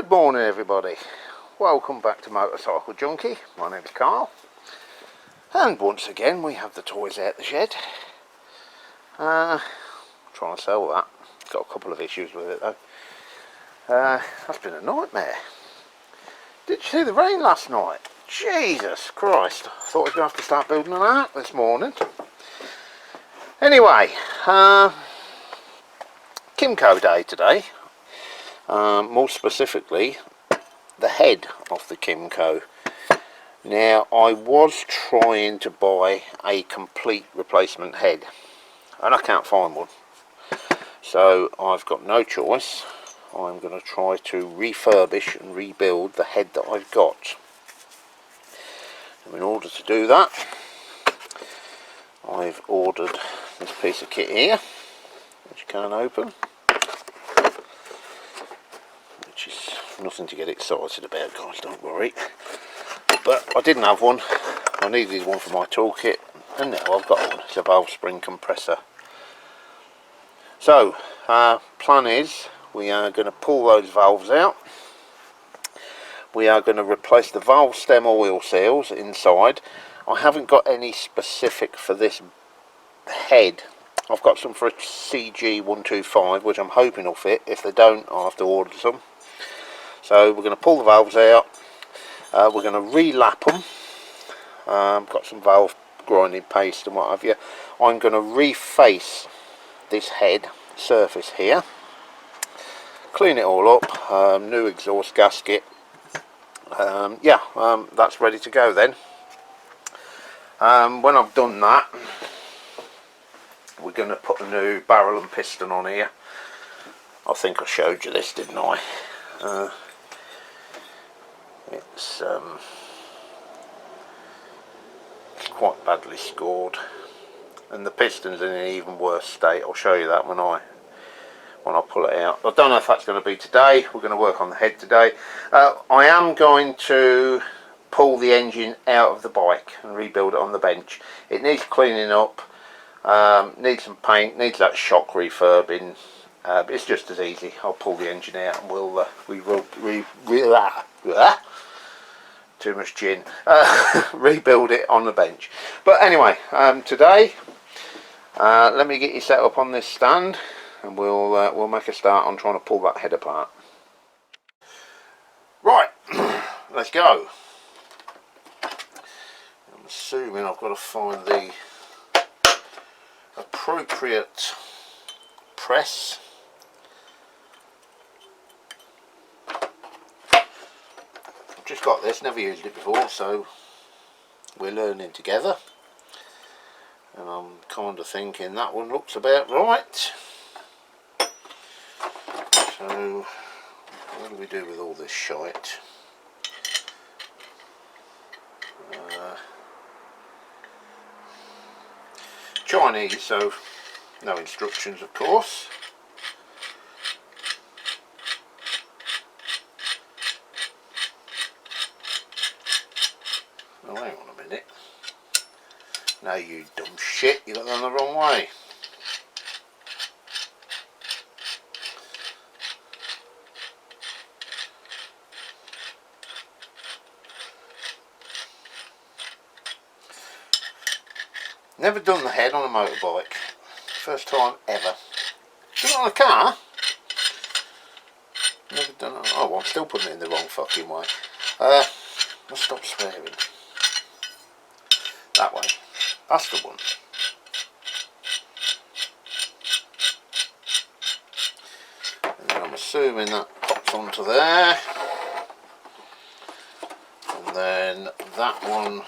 Good morning everybody, welcome back to Motorcycle Junkie. My name's Carl, and once again we have the toys out the shed. Trying to sell that, got a couple of issues with it though. That's been a nightmare. Did you see the rain last night? Jesus Christ, I thought I was going to have to start building an ark this morning. Anyway, Kymco day today. More specifically, the head of the Kymco. Now, I was trying to buy a complete replacement head, and I can't find one. So I've got no choice. I'm going to try to refurbish and rebuild the head that I've got. And in order to do that, I've ordered this piece of kit here, which you can't open. Which is nothing to get excited about, guys, don't worry. But I didn't have one. I needed one for my toolkit, and now I've got one. It's a valve spring compressor. So, plan is we are going to pull those valves out. We are going to replace the valve stem oil seals inside. I haven't got any specific for this head. I've got some for a CG125, which I'm hoping will fit. If they don't, I'll have to order some. So we're going to pull the valves out, we're going to re-lap them, got some valve grinding paste and what have you. I'm going to reface this head surface here, clean it all up, new exhaust gasket, that's ready to go then. When I've done that, we're going to put a new barrel and piston on here. I think I showed you this, didn't I? It's quite badly scored, and the piston's in an even worse state. I'll show you that when I pull it out. I don't know if that's going to be today. We're going to work on the head today. I am going to pull the engine out of the bike and rebuild it on the bench. It needs cleaning up, needs some paint, needs that shock refurbing. But it's just as easy. I'll pull the engine out and we'll too much gin. Rebuild it on the bench. But anyway, today, let me get you set up on this stand, and we'll make a start on trying to pull that head apart. Right, let's go. I'm assuming I've got to find the appropriate press. Just got this, never used it before, so we're learning together, and I'm kind of thinking that one looks about right. So what do we do with all this shite? Chinese, so no instructions of course. Oh, hang on a minute. No, you dumb shit, you got that the wrong way. Never done the head on a motorbike. First time ever. Done it on a car? Never done it. Oh, well, I'm still putting it in the wrong fucking way. Must stop swearing. That way. That's the one. And then I'm assuming that pops onto there. And then that one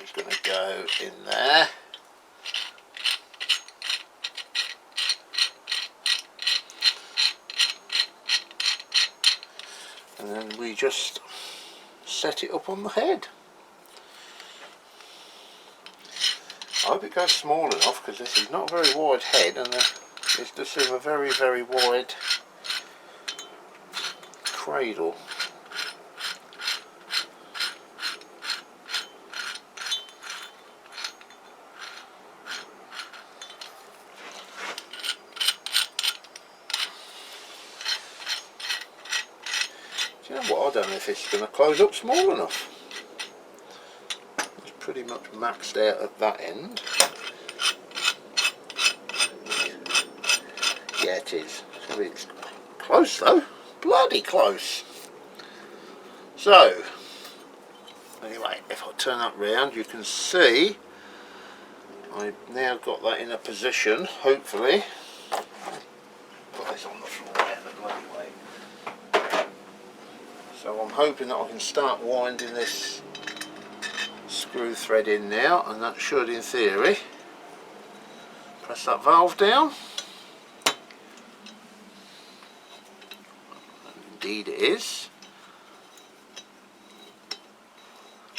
is going to go in there. And then we just set it up on the head. I hope it goes small enough, because this is not a very wide head, and it's just a very, very wide cradle. Yeah, well, I don't know if it's going to close up small enough. It's pretty much maxed out at that end. Yeah, it is. It's close though. Bloody close. So, anyway, if I turn that round, you can see I've now got that in a position, hopefully. Put this on the floor out the bloody way. So I'm hoping that I can start winding this screw thread in now, and that should, in theory, press that valve down. Indeed it is.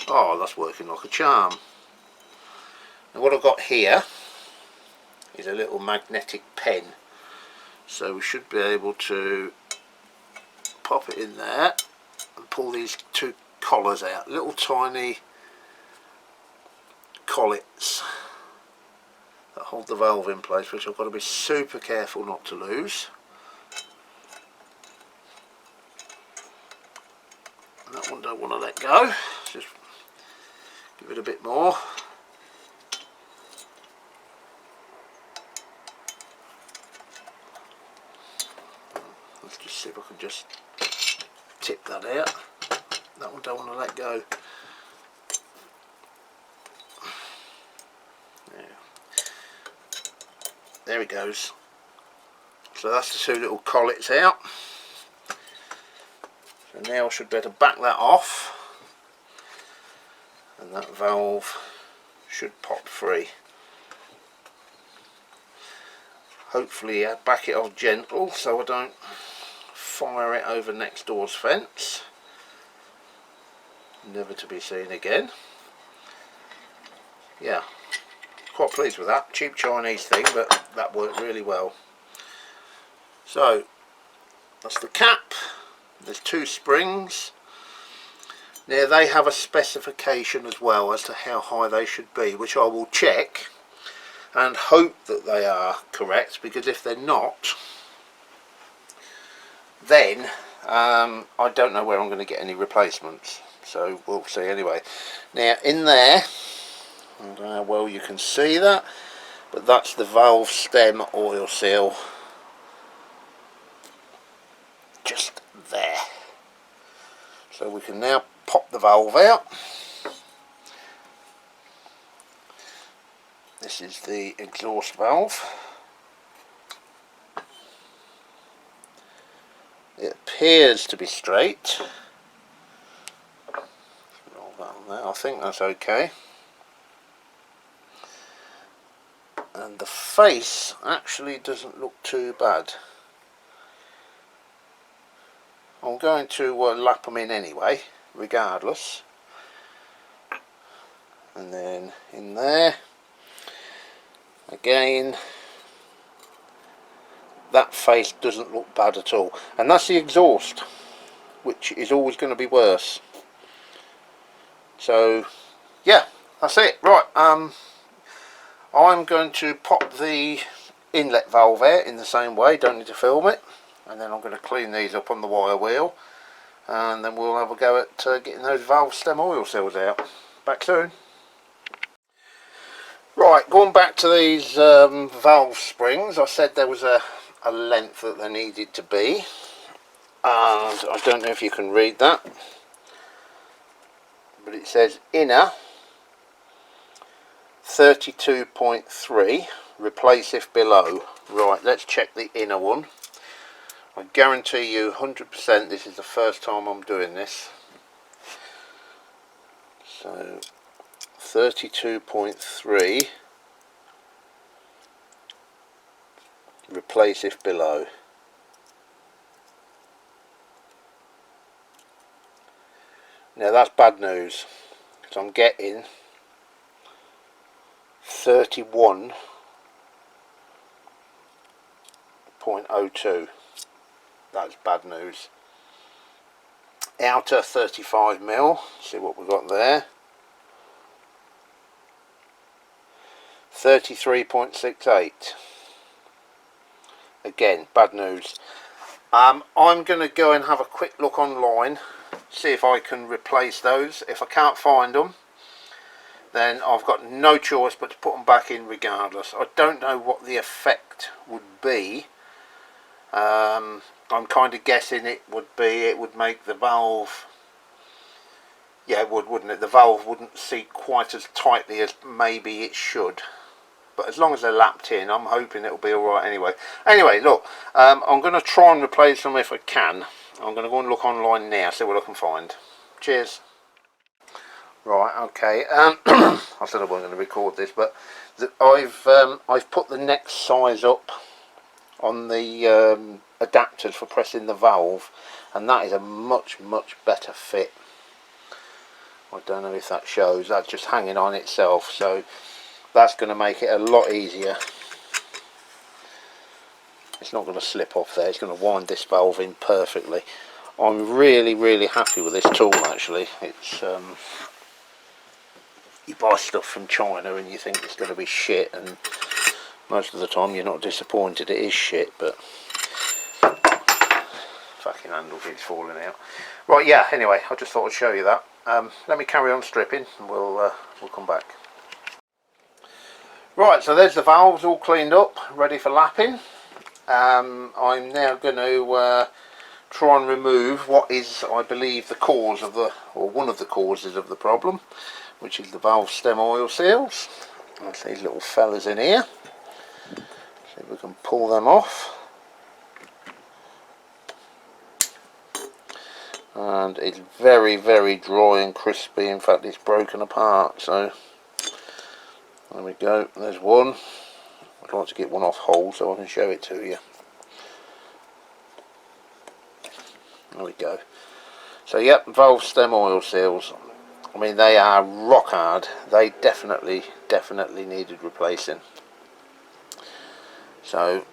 Oh, that's working like a charm. And what I've got here is a little magnetic pen, so we should be able to pop it in there and pull these two collars out, little tiny collets that hold the valve in place, which I've got to be super careful not to lose. And that one don't want to let go, just give it a bit more. Let's just see if I can just tip that out. That one don't want to let go. There it goes. So that's the two little collets out. So now I should be able to back that off, and that valve should pop free. Hopefully I back it off gentle so I don't fire it over next door's fence. Never to be seen again. Yeah, quite pleased with that. Cheap Chinese thing, but that worked really well. So that's the cap. There's two springs. Now they have a specification as well as to how high they should be, which I will check and hope that they are correct, because if they're not, then I don't know where I'm going to get any replacements. So we'll see anyway. Now in there, I don't know how well you can see that, but that's the valve stem oil seal, just there. So we can now pop the valve out. This is the exhaust valve. It appears to be straight. Roll that on there. I think that's okay. And the face actually doesn't look too bad. I'm going to lap them in anyway, regardless. And then in there, again, that face doesn't look bad at all. And that's the exhaust, which is always going to be worse. So, yeah, that's it. Right, I'm going to pop the inlet valve out in the same way, don't need to film it. And then I'm going to clean these up on the wire wheel, and then we'll have a go at getting those valve stem oil seals out. Back soon. Right, going back to these valve springs, I said there was a length that they needed to be, and I don't know if you can read that, but it says inner 32.3, replace if below. Right, let's check the inner one. I guarantee you 100% this is the first time I'm doing this. So 32.3, replace if below. Now that's bad news, because I'm getting 31.02. That's bad news. Outer 35mm, see what we've got there. 33.68. Again, bad news. I'm going to go and have a quick look online see if I can replace those. If I can't find them, then I've got no choice but to put them back in regardless. I don't know what the effect would be. I'm kind of guessing it would make the valve, yeah, it would, wouldn't it? The valve wouldn't seat quite as tightly as maybe it should. But as long as they're lapped in, I'm hoping it'll be alright anyway. Anyway, look, I'm going to try and replace them if I can. I'm going to go and look online now, see what I can find. Cheers. Right, okay. I said I wasn't going to record this, but I've put the next size up on the adapters for pressing the valve, and that is a much better fit. I don't know if that shows. That's just hanging on itself, so that's going to make it a lot easier. It's not going to slip off there. It's going to wind this valve in perfectly. I'm really happy with this tool actually. It's you buy stuff from China and you think it's going to be shit, and most of the time you're not disappointed. It is shit, but fucking handle keeps falling out. Right, yeah, anyway, I just thought I'd show you that. Let me carry on stripping and we'll come back. Right, so there's the valves all cleaned up, ready for lapping. I'm now going to try and remove what is, I believe, the cause of the, or one of the causes of the problem, which is the valve stem oil seals. That's these little fellas in here. See if we can pull them off. And it's very dry and crispy. In fact, it's broken apart. So there we go. There's one. I'd like to get one off whole so I can show it to you. There we go. So yep, valve stem oil seals. I mean, they are rock hard. They definitely needed replacing. So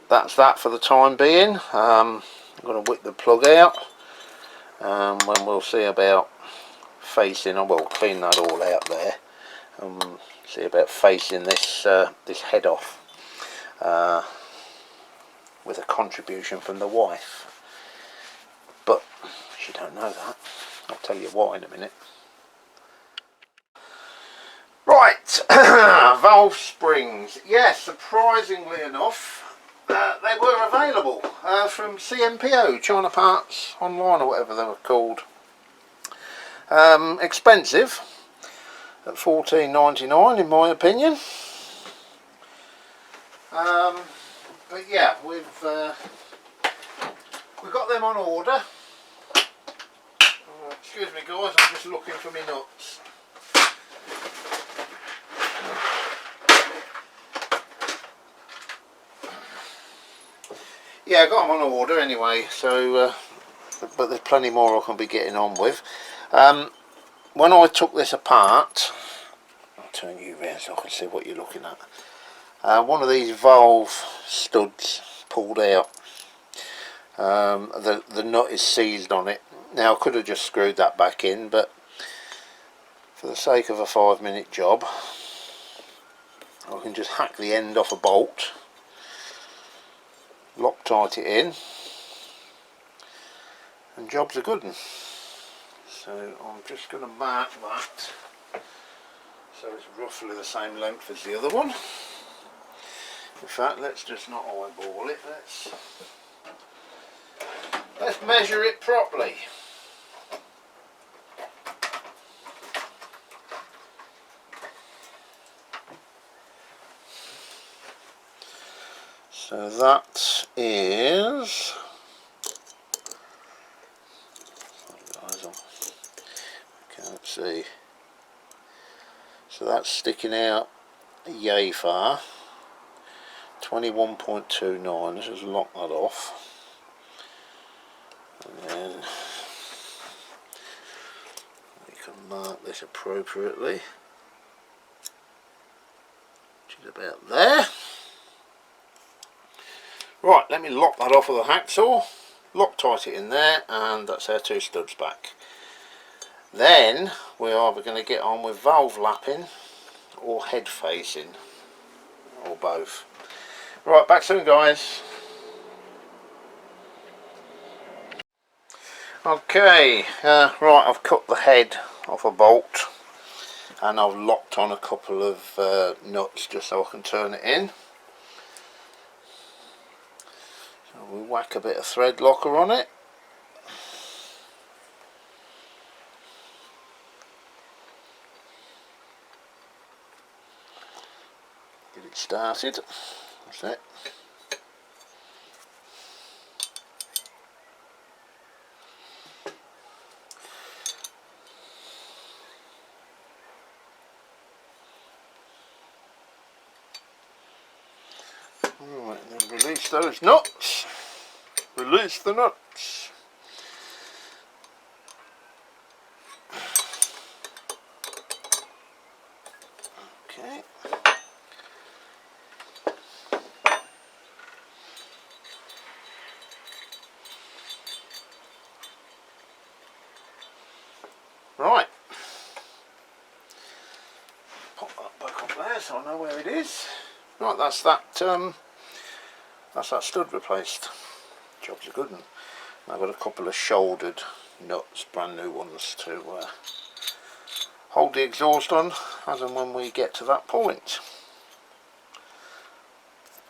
that's that for the time being. I'm going to whip the plug out, when we'll see about facing, or we'll clean that all out there, and see about facing this this head off with a contribution from the wife. But she don't know that. I'll tell you why in a minute. Right, valve springs. Yes, surprisingly enough, they were available from CMPO, China Parts Online or whatever they were called. Expensive at $14.99 in my opinion. But yeah, we've got them on order. Excuse me guys, I'm just looking for my nuts. Yeah, I got them on order anyway, so but there's plenty more I can be getting on with. When I took this apart, I'll turn you around so I can see what you're looking at. One of these valve studs pulled out. The nut is seized on it. Now I could have just screwed that back in, but for the sake of a 5-minute job, I can just hack the end off a bolt, Loctite it in, and job's a good one. So I'm just going to mark that so it's roughly the same length as the other one. In fact, let's just not eyeball it, let's measure it properly. So that is, I can't see, so that's sticking out yay far, 21.29. Let's just lock that off, and then we can mark this appropriately, which is about there. Right, let me lock that off with a hacksaw, Loctite it in there, and that's our 2 studs back. Then we're either going to get on with valve lapping or head facing, or both. Right, back soon guys. Okay, right, I've cut the head off a bolt and I've locked on a couple of nuts just so I can turn it in. So we whack a bit of thread locker on it. Get it started. That's it. Alright, then release those nuts. Release the nuts. Okay. Right. Pop that back up there so I know where it is. Right, that's that stud replaced. Job's a good one. I've got a couple of shouldered nuts, brand new ones, to hold the exhaust on as and when we get to that point.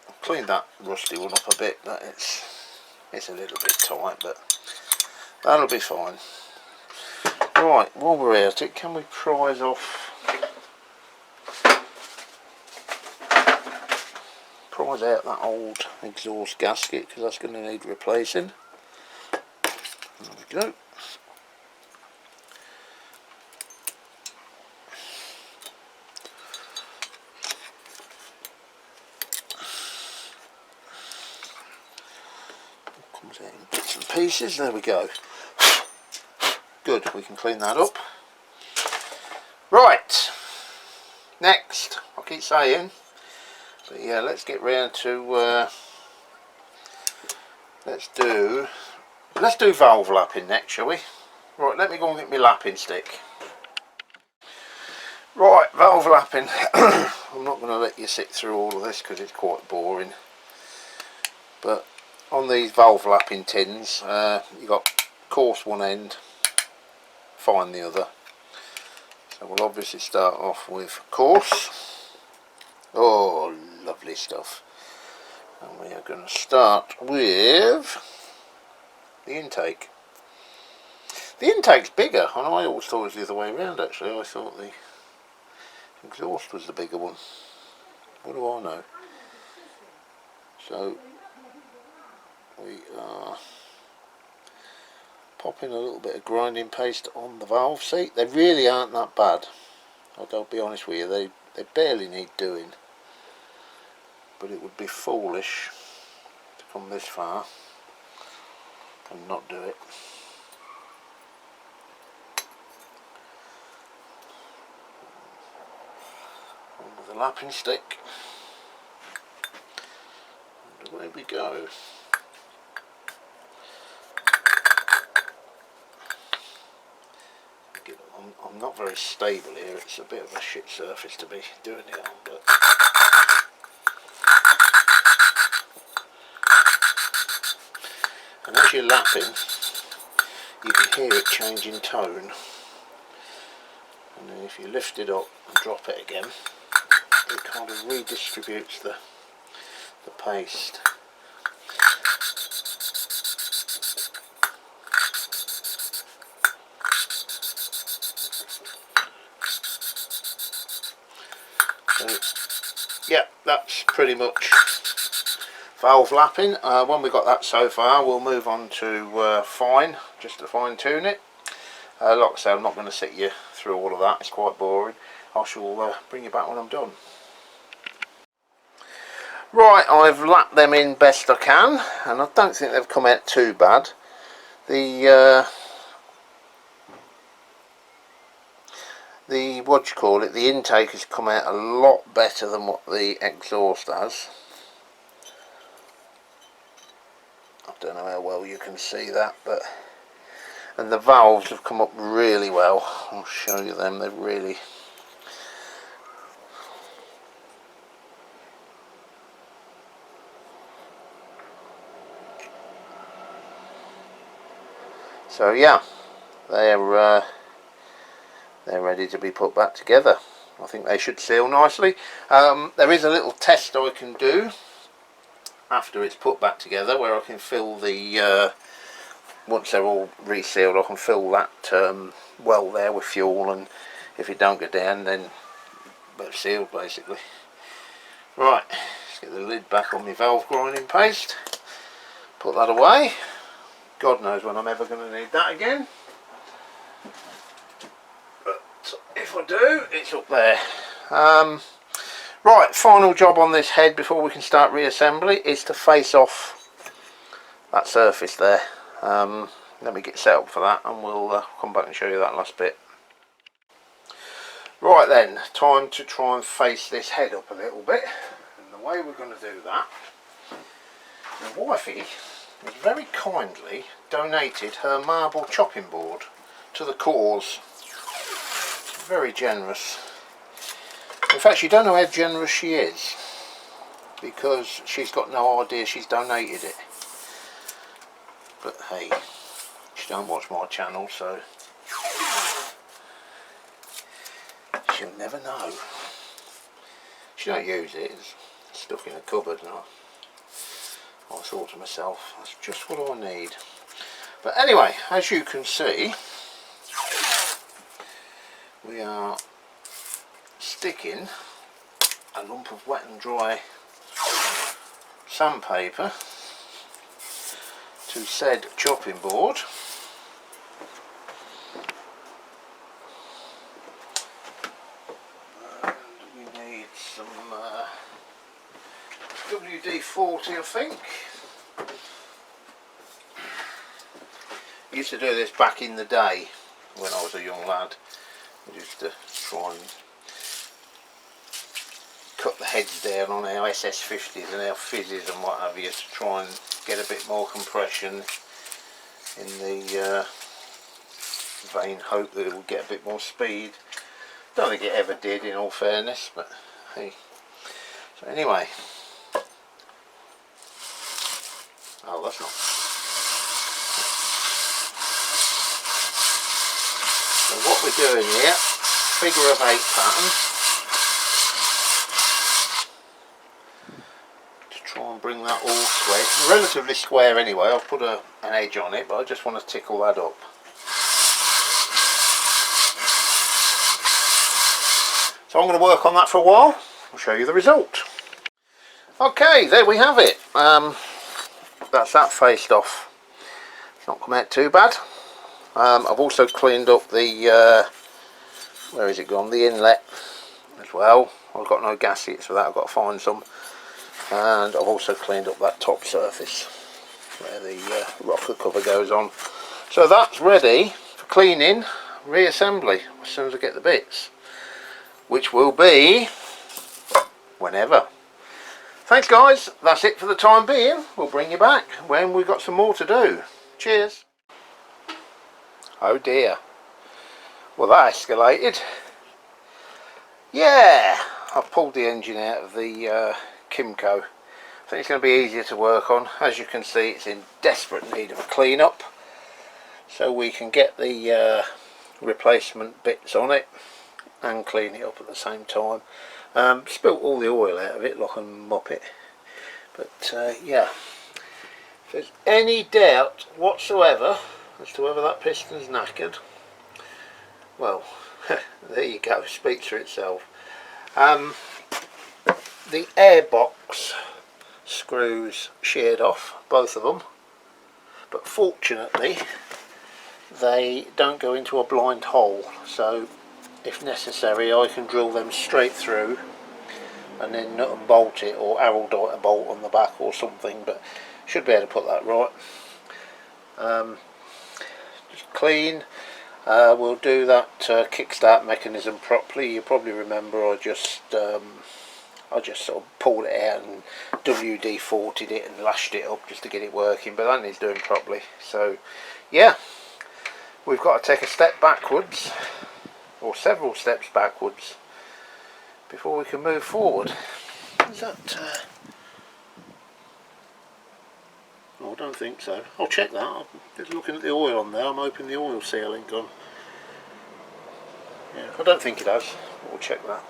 I've cleaned that rusty one up a bit, but it's a little bit tight, but that'll be fine. Right, while we're at it, can we prise out that old exhaust gasket, because that's going to need replacing. There we go. Comes out in bits and pieces. There we go. Good, we can clean that up. Right, next, I keep saying, but yeah, let's get round to let's do valve lapping next, shall we? Right, let me go and get my lapping stick. Right, valve lapping. I'm not going to let you sit through all of this because it's quite boring, but on these valve lapping tins, you've got coarse one end, fine the other. So we'll obviously start off with coarse. Oh, lovely stuff. And we are going to start with the intake. The intake's bigger, and I always thought it was the other way around actually. I thought the exhaust was the bigger one. What do I know? So we are popping a little bit of grinding paste on the valve seat. They really aren't that bad. I'll be honest with you, they barely need doing. But it would be foolish to come this far and not do it. On with the lapping stick. And away we go. I'm not very stable here, it's a bit of a shit surface to be doing it on, but and as you're lapping, you can hear it change in tone, and then if you lift it up and drop it again, it kind of redistributes the paste. So yeah, that's pretty much valve lapping. When we've got that so far, we'll move on to fine, just to fine tune it. Like I said, I'm not going to sit you through all of that, it's quite boring. I shall bring you back when I'm done. Right, I've lapped them in best I can, and I don't think they've come out too bad. The what do you call it, the intake has come out a lot better than what the exhaust has. I don't know how well you can see that, but and the valves have come up really well. I'll show you them. They've really So yeah, they're ready to be put back together. I think they should seal nicely. There is a little test I can do after it's put back together, where I can fill the once they're all resealed, I can fill that well there with fuel, and if it don't go down, then they're sealed basically. Right, let's get the lid back on my valve grinding paste, put that away. God knows when I'm ever going to need that again, but if I do, it's up there. Right, final job on this head before we can start reassembly is to face off that surface there. Let me get set up for that, and we'll come back and show you that last bit. Right then, time to try and face this head up a little bit, and the way we're going to do that, my wifey has very kindly donated her marble chopping board to the cause. It's very generous. In fact, you don't know how generous she is, because she's got no idea she's donated it. But hey, she don't watch my channel, so she'll never know. She don't use it, it's stuck in a cupboard, and I thought to myself, that's just what I need. But anyway, as you can see, we are sticking a lump of wet and dry sandpaper to said chopping board. And we need some WD-40, I think. I used to do this back in the day when I was a young lad. I used to try and cut the heads down on our SS50s and our fizzes and what have you, to try and get a bit more compression, in the vain hope that it will get a bit more speed. Don't think it ever did, in all fairness, but hey. So anyway, oh, that's not. So what we're doing here, figure of 8 pattern, try and bring that all square. It's relatively square anyway. I'll put an edge on it, but I just want to tickle that up. So I'm going to work on that for a while. I'll show you the result. Okay, there we have it. That's that faced off. It's not come out too bad. I've also cleaned up the where is it gone? The inlet as well. I've got no gaskets for that. I've got to find some. And I've also cleaned up that top surface where the rocker cover goes on. So that's ready for cleaning, reassembly as soon as I get the bits, which will be whenever. Thanks guys, that's it for the time being. We'll bring you back when we've got some more to do. Cheers. Oh dear, well that escalated. Yeah, I've pulled the engine out of the Kymco. I think it's going to be easier to work on. As you can see, it's in desperate need of a clean up, so we can get the replacement bits on it and clean it up at the same time. Spilt all the oil out of it like a muppet, but yeah, if there's any doubt whatsoever as to whether that piston's knackered, well, there you go, speaks for itself. The airbox screws sheared off, both of them, but fortunately they don't go into a blind hole, so if necessary I can drill them straight through and then nut and bolt it, or araldite a bolt on the back or something, but should be able to put that right. Just clean. We'll do that kickstart mechanism properly. You probably remember I just sort of pulled it out and WD-40'd it and lashed it up just to get it working, but that needs doing properly. So yeah, we've got to take a step backwards, or several steps backwards, before we can move forward. Is that oh, No, I don't think so. I'll check that. I'm just looking at the oil on there. I'm hoping the oil seal ain't gone. Yeah, I don't think it has. We'll check that.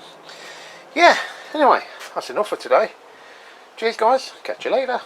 Yeah, anyway, that's enough for today. Cheers guys, catch you later.